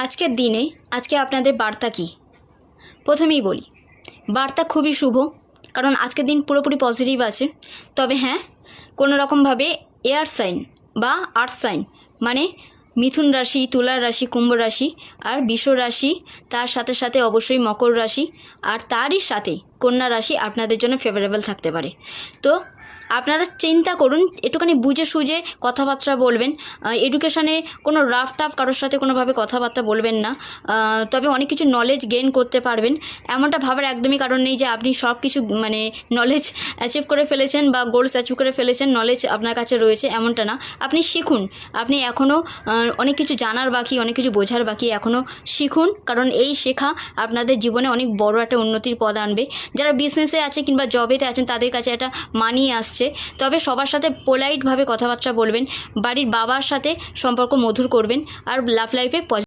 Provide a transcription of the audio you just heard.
আজকের দিনে আজকে আপনাদের বার্তা কী? প্রথমেই বলি, বার্তা খুবই শুভ, কারণ আজকের দিন পুরোপুরি পজিটিভ আছে। তবে হ্যাঁ, কোনো রকমভাবে এয়ার সাইন বা আর্থ সাইন মানে মিথুন রাশি, তুলা রাশি, কুম্ভ রাশি আর বৃষ রাশি, তার সাথে সাথে অবশ্যই মকর রাশি আর তারই সাথে কন্যা রাশি আপনাদের জন্য ফেভারেবল থাকতে পারে। তো আপনারা চিন্তা করুন, একটুখানি বুঝে সুঝে কথাবার্তা বলবেন। এডুকেশানে কোনো রাফ টাফ কারোর সাথে কোনোভাবে কথাবার্তা বলবেন না। তবে অনেক কিছু নলেজ গেইন করতে পারবেন, এমনটা ভাবার একদমই কারণ নেই যে আপনি সব কিছু নলেজ অ্যাচিভ করে ফেলেছেন বা গোলস অ্যাচিভ করে ফেলেছেন, নলেজ আপনার কাছে রয়েছে এমনটা না। আপনি শিখুন, আপনি এখনও অনেক কিছু জানার বাকি, অনেক কিছু বোঝার বাকি, এখনও শিখুন, কারণ এই শেখা আপনাদের জীবনে অনেক বড় একটা উন্নতির পথ আনবে। যারা বিজনেসে আছে কিংবা জবেতে আছেন তাদের কাছে একটা মানি আসছে। তবে সবার সাথে পোলাইটভাবে কথাবার্তা বলবেন, বাড়ির বাবার সাথে সম্পর্ক মধুর করবেন আর লাভ লাইফে